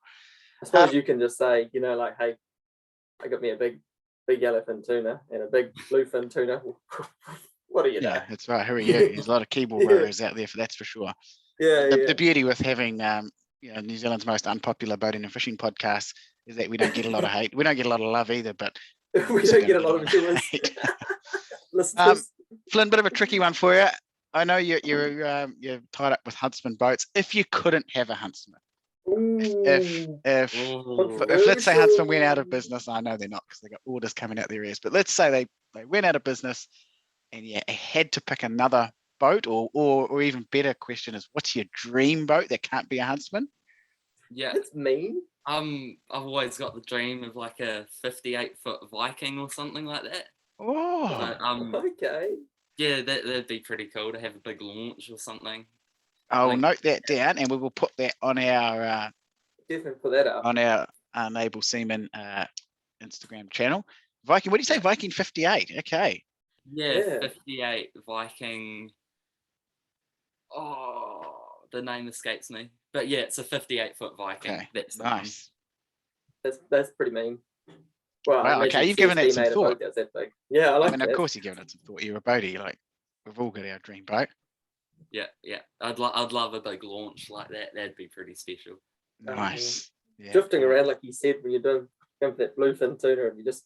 I suppose you can just say, like, hey, I got me a big yellowfin tuna and a big bluefin tuna. What do you know? Yeah, that's right. Who are you? There's a lot of keyboard warriors out there, that's for sure. The beauty with having New Zealand's most unpopular boating and fishing podcast is that we don't get a lot of hate. We don't get a lot of love either, but we don't get a lot of viewers. Flynn, bit of a tricky one for you. I know you're tied up with Huntsman boats. If you couldn't have a Huntsman, if let's say Huntsman went out of business, I know they're not because they got orders coming out their ears, but let's say they went out of business and you had to pick another boat, or even better question is, what's your dream boat that can't be a Huntsman? Yeah, it's mean. I've always got the dream of like a 58-foot Viking or something like that. Okay. Yeah, that'd be pretty cool to have a big launch or something. I'll note that down, and we will put that on our definitely put that up on our Naval Seaman Instagram channel. Viking, what do you say? Viking 58. Okay. Yeah, 58 Viking. Oh, the name escapes me. But yeah, it's a 58-foot Viking. Okay. That's nice. That's pretty mean. Well, okay, you've given it some thought. That big. Yeah, I mean, of course you've given it some thought. You're a boatie, we've all got our dream boat. Yeah. I'd love a big launch like that. That'd be pretty special. Nice. Drifting around like you said when you're going for that bluefin tuna and you're just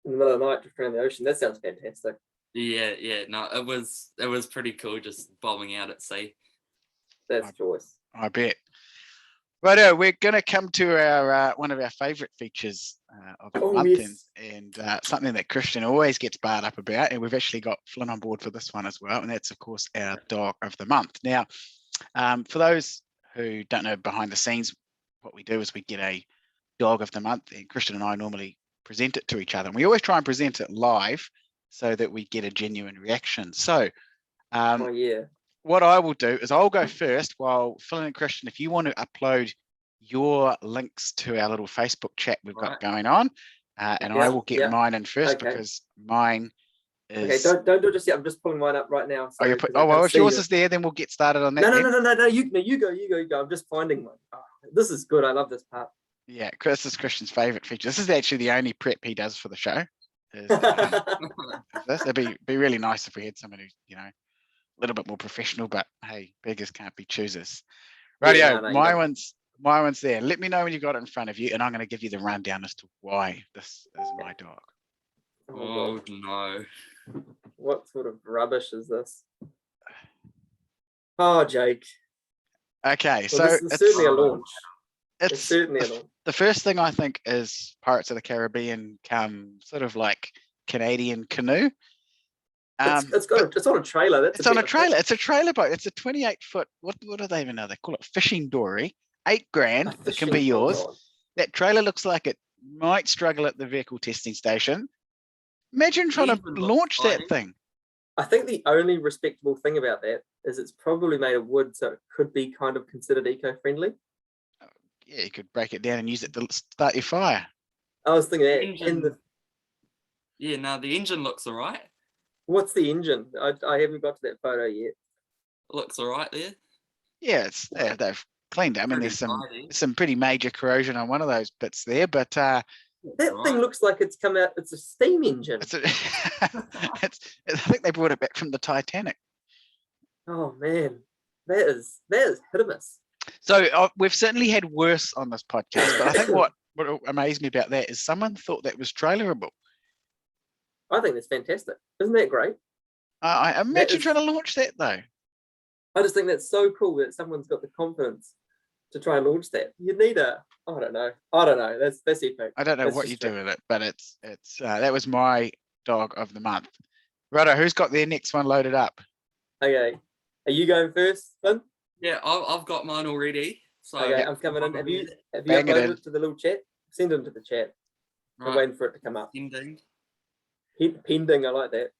in the middle of the night drifting around the ocean. That sounds fantastic. Yeah. No, it was pretty cool just bombing out at sea. That's choice. I bet. Righto, we're going to come to our one of our favourite features of the month, and something that Christian always gets barred up about, and we've actually got Flynn on board for this one as well, and that's, of course, our dog of the month. Now, for those who don't know behind the scenes, what we do is we get a dog of the month, and Christian and I normally present it to each other, and we always try and present it live so that we get a genuine reaction. So, what I will do is I'll go first while Flynn and Christian, if you want to upload your links to our little Facebook chat we've got going on, and I will get mine in first because mine is... Okay, don't do it just yet. I'm just pulling mine up right now. So if yours is there, then we'll get started on that. No, you go. I'm just finding one. Oh, this is good. I love this part. Yeah, this is Christian's favourite feature. This is actually the only prep he does for the show. It'd be really nice if we had someone who's, a little bit more professional, but hey, beggars can't be choosers. Rightio, my one's there. Let me know when you got it in front of you, and I'm going to give you the rundown as to why this is my dog. Oh God. no. What sort of rubbish is this? Oh, Jake. Okay, Well, so this is certainly a launch. It's it's certainly a launch. the first thing I think is Pirates of the Caribbean come sort of like Canadian canoe. It's on a trailer. That's it's on a better trailer. thing. It's a trailer boat. It's a 28-foot. What do they even know? They call it fishing dory. $8,000 A can be fishing- yours. oh, God. That trailer looks like it might struggle at the vehicle testing station. Imagine trying to Engine looks launch that fine. thing. I think the only respectable thing about that is it's probably made of wood, so it could be kind of considered eco-friendly. Yeah, you could break it down and use it to start your fire. I was thinking that. Engine. Yeah, no, the engine looks all right. What's the engine? I haven't got to that photo yet. It looks all right there. Yeah, they've cleaned it. I mean, Pretty there's some pretty major corrosion on one of those bits there, but That thing looks like it's come out. It's a steam engine. I think they brought it back from the Titanic. Oh man, that is hideous. So we've certainly had worse on this podcast, but I think what amazed me about that is someone thought that was trailerable. I think that's fantastic. Isn't that great? I imagine trying to launch that though. I just think that's so cool that someone's got the confidence to try and launch that. You need I don't know. That's epic. I don't know That's what you just do with it, but it's that was my dog of the month. Righto, who's got their next one loaded up? Okay, are you going first, Flynn? Yeah, I've got mine already. So Okay, I'm coming in. Have you Bang it uploaded in. it to the little chat? Send it to the chat. I'm Right, waiting for it to come up. ending. Pending, I like that.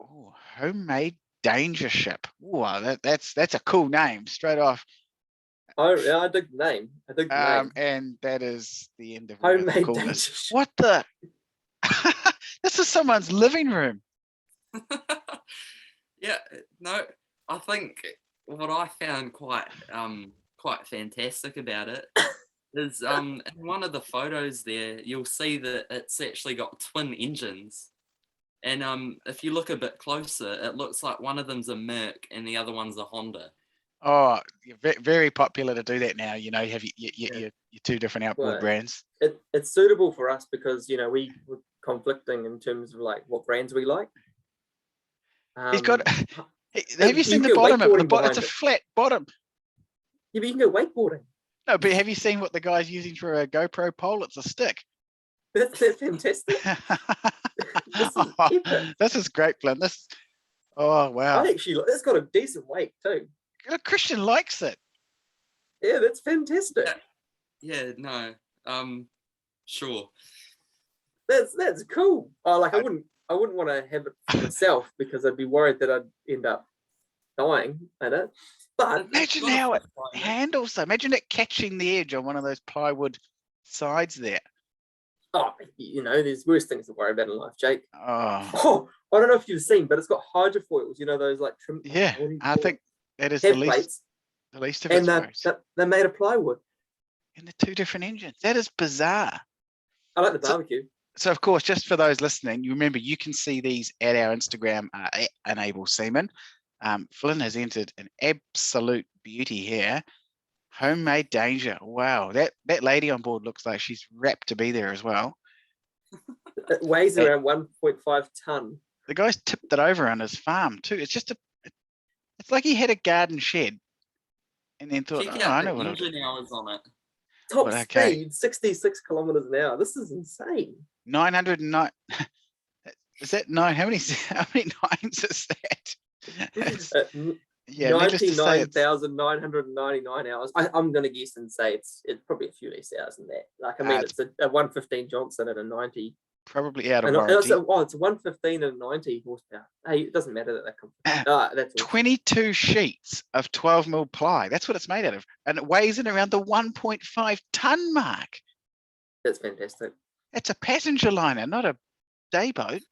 Oh, homemade danger ship. Oh, that's a cool name straight off. I dig the name. And that is the end of Homemade cool danger this. ship. What the? This is someone's living room. Yeah, no, I think what I found quite fantastic about it is in one of the photos there you'll see that it's actually got twin engines, and if you look a bit closer it looks like one of them's a Merc and the other one's a Honda. Oh, very popular to do that now. You know, you have your two different outboard brands. It's suitable for us because we're conflicting in terms of like what brands we like. He's got. Have you seen the bottom of the bottom? It's a flat bottom. Yeah, but you can go wakeboarding. No, but have you seen what the guy's using for a GoPro pole? It's a stick. That's fantastic. This is great, Flynn. Oh wow. It's got a decent weight too. Christian likes it. Yeah, that's fantastic. Yeah, no, sure. That's cool. I wouldn't want to have it for myself because I'd be worried that I'd end up dying in it. But imagine how it handles though. Imagine it catching the edge on one of those plywood sides there. Oh, there's worse things to worry about in life, Jake. Oh, I don't know if you've seen, but it's got hydrofoils. Those like trim. Yeah, I think that is head the plates, least of and its worries. they're made of plywood. And the two different engines. That is bizarre. I like the barbecue. So of course, just for those listening, you remember you can see these at our Instagram, Enable Seaman. Flynn has entered an absolute beauty here. Homemade danger. Wow, that lady on board looks like she's wrapped to be there as well. It weighs around 1.5 ton. The guy's tipped it over on his farm too. It's like he had a garden shed and then thought, I know what engine hours on it. Top speed, 66 kilometers an hour. This is insane. 909. Is that nine? How many nines is that? Yeah, 99,999 hours. I'm going to guess and say it's probably a few less hours than that. It's a 115 Johnson and a 90. Probably out of warranty. It's a 115 and 90 horsepower. Hey, it doesn't matter that comes. That's 22 sheets of 12 mil ply. That's what it's made out of, and it weighs in around the 1.5 ton mark. That's fantastic. It's a passenger liner, not a day boat.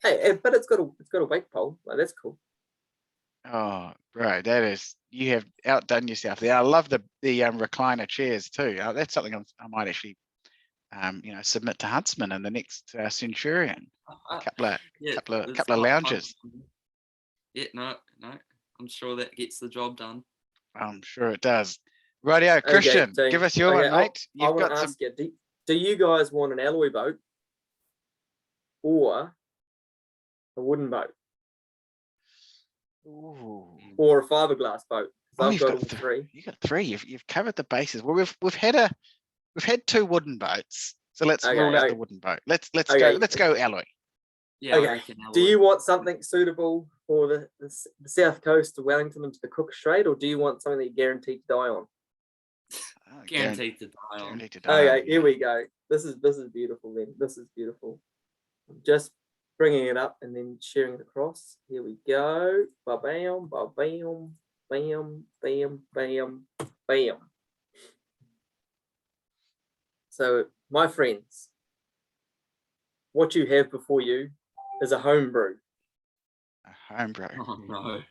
Hey, but it's got a wake pole. That's cool. Oh, bro, you have outdone yourself there. I love the recliner chairs too. That's something I might actually, submit to Huntsman in the next Centurion. A couple of lounges. Yeah, no, I'm sure that gets the job done. I'm sure it does. Rightio, Christian, give us your one, mate. I want to ask you, do you guys want an alloy boat or a wooden boat, Ooh. or a fiberglass boat? Oh, I've got all three. You got three. You've covered the bases. Well, we've had two wooden boats, so let's rule out the wooden boat. Let's go alloy. Yeah, I Okay. reckon I Do would. you want something suitable for the south coast of Wellington into the Cook Strait, or do you want something that you're guaranteed to die on? Oh, Guaranteed to die on. guaranteed to die Okay, on, here yeah. we go. This is beautiful then. This is beautiful. I'm just bringing it up and then sharing it across. Here we go. Ba-bam, ba-bam, bam, bam, bam, bam. So, my friends, what you have before you is a home brew. A home brew. Oh no.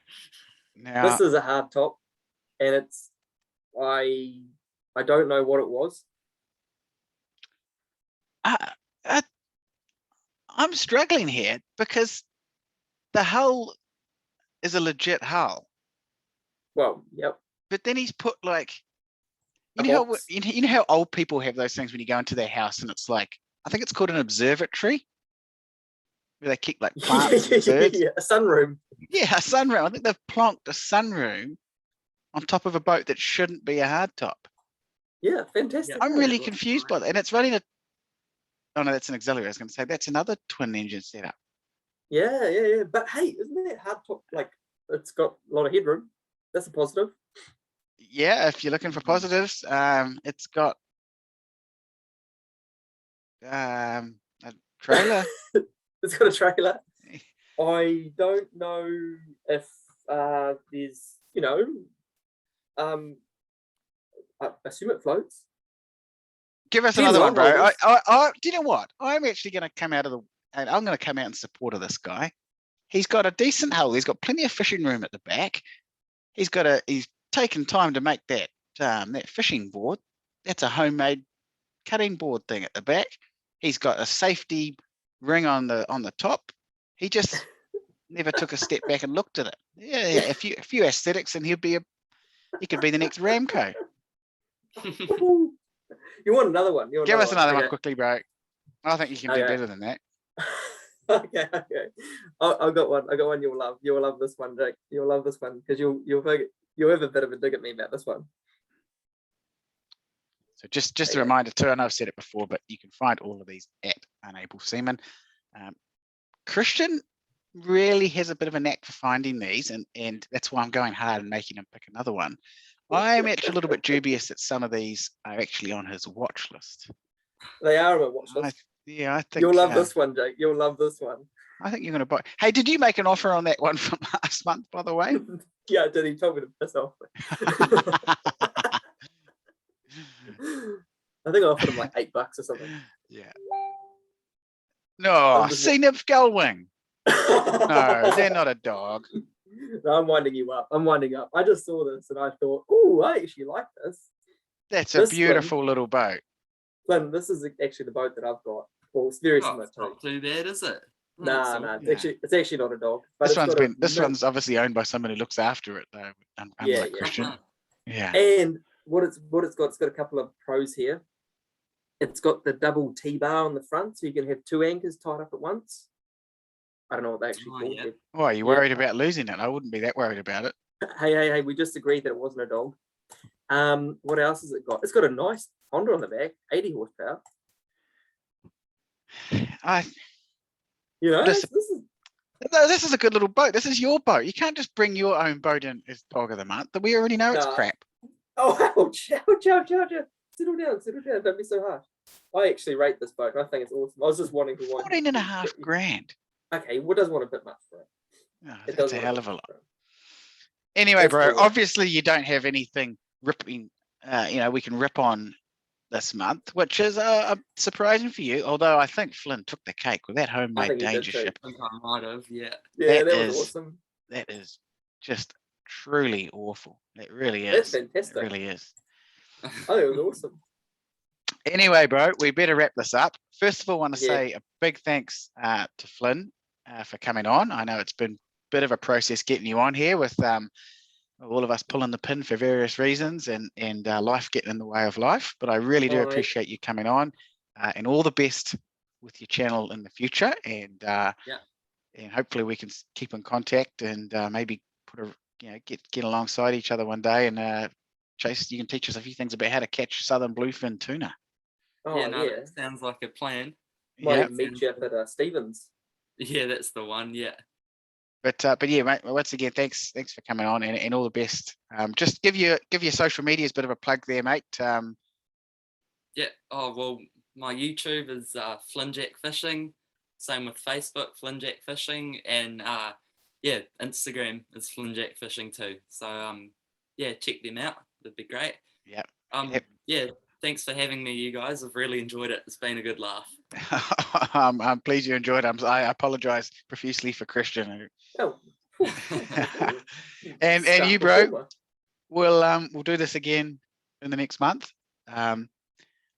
Now, This is a hard top, and it's I don't know what it was. I'm struggling here because the hull is a legit hull, Well, yep. but then he's put like, A you know how box. you know how old people have those things when you go into their house and it's like, I think it's called an observatory, where they keep like plants and birds. A sunroom. Yeah, a sunroom. I think they've plonked a sunroom on top of a boat that shouldn't be a hardtop. Yeah, fantastic. I'm Yeah, really it looks confused by great. that. And it's running a, oh no, that's an auxiliary. I was going to say that's another twin engine setup. Yeah. But hey, isn't that hard top like it's got a lot of headroom? That's a positive. Yeah, if you're looking for positives, it's got a trailer. It's got a trailer. I don't know if there's, I assume it floats. Give us Depends another on one, bro. holders. Do you know what? I'm actually going to come out of the, and I'm going to come out in support of this guy. He's got a decent hull. He's got plenty of fishing room at the back. He's taken time to make that fishing board. That's a homemade cutting board thing at the back. He's got a safety ring on the top. He just never took a step back and looked at it. Yeah. A few aesthetics, and he could be the next Ramco. You want another one? Give us another one Okay. quickly, bro. I think you can do better than that. Okay. I've got one. I got one you'll love. You'll love this one, Jake. You'll love this one because you'll have a bit of a dig at me about this one. So just a reminder too, I know I've said it before, but you can find all of these at Unable Seaman. Christian really has a bit of a knack for finding these, and that's why I'm going hard and making him pick another one. I'm actually a little bit dubious that some of these are actually on his watch list. They are on my watch list. I think You'll love this one, Jake. You'll love this one. I think you're going to buy. Hey, did you make an offer on that one from last month, by the way? Yeah, I did. He told me to piss off. I think I offered him like $8 or something. Yeah. No, Cenib Gullwing. No, they're not a dog. No, I'm winding you up. I'm winding up. I just saw this and I thought, oh, I actually like this. That's a beautiful little boat. Flynn, this is actually the boat that I've got. Well, it's very similar It's to. not too bad, is it? Nah. It's actually not a dog. But This one's obviously owned by someone who looks after it though. Unlike Christian. Yeah. And what it's got a couple of pros here. It's got the double T-bar on the front, so you can have two anchors tied up at once. I don't know what they actually call it. Oh, are you worried about losing it? I wouldn't be that worried about it. Hey, we just agreed that it wasn't a dog. What else has it got? It's got a nice Honda on the back, 80 horsepower. This is a good little boat. This is your boat. You can't just bring your own boat in as dog of the month. We already know it's crap. Oh, ouch. Settle down. Don't be so harsh. I actually rate this boat. I think it's awesome. I was just wanting to 14.5 grand. Okay, what does want a bit much for it? Oh, that's a hell of a lot. Anyway, That's bro, cool. obviously you don't have anything ripping, we can rip on this month, which is surprising for you. Although I think Flynn took the cake with that homemade danger ship. I think I might have, yeah. Yeah, that was awesome. That is just truly awful. It really is. That's fantastic. It really is. I think it was awesome. Anyway, bro, we better wrap this up. First of all, I want to say a big thanks to Flynn for coming on. I know it's been a bit of a process getting you on here with all of us pulling the pin for various reasons and life getting in the way of life. But I really do appreciate you coming on and all the best with your channel in the future, and and hopefully we can keep in contact and maybe put a get alongside each other one day and Chase, you can teach us a few things about how to catch southern bluefin tuna. Oh Yeah, no, yeah. that sounds like a plan. Might Yeah, even meet you up at Stevens. Yeah, that's the one. Yeah. but yeah, mate. Once again, thanks for coming on, and all the best. Just give your social medias a bit of a plug there, mate. Yeah. Oh well, my YouTube is Flynjack Fishing. Same with Facebook, Flynjack Fishing, and yeah, Instagram is Flynjack Fishing too. So yeah, check them out. That'd be great. Yeah. Yeah. Thanks for having me, you guys. I've really enjoyed it. It's been a good laugh. I'm pleased you enjoyed it. I apologize profusely for Christian. Oh. and you, bro. We'll do this again in the next month.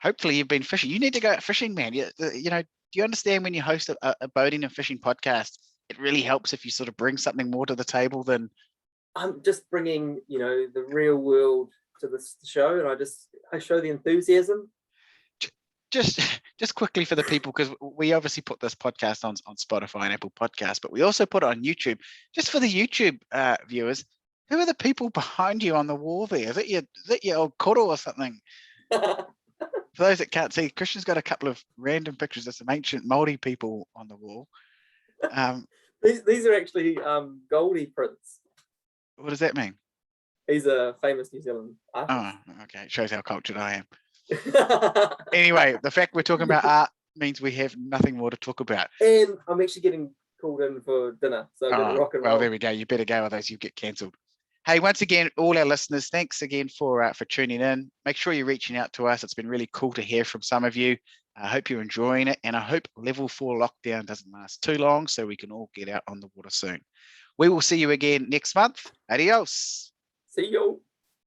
Hopefully you've been fishing. You need to go out fishing, man. You know, do you understand when you host a boating and fishing podcast, it really helps if you sort of bring something more to the table than. I'm just bringing, the real world to this show, and I show the enthusiasm. Just quickly for the people, because we obviously put this podcast on Spotify and Apple Podcasts, but we also put it on YouTube. Just for the YouTube viewers, who are the people behind you on the wall there? Is it your old koro or something? For those that can't see, Christian's got a couple of random pictures of some ancient Maori people on the wall. These are actually Goldie prints. What does that mean? He's a famous New Zealand artist. Oh, okay. It shows how cultured I am. Anyway, the fact we're talking about art means we have nothing more to talk about. And I'm actually getting called in for dinner, so I'm going to rock and roll. Well, there we go. You better go, otherwise you get cancelled. Hey, once again, all our listeners, thanks again for tuning in. Make sure you're reaching out to us. It's been really cool to hear from some of you. I hope you're enjoying it, and I hope level 4 lockdown doesn't last too long so we can all get out on the water soon. We will see you again next month. Adios. See you.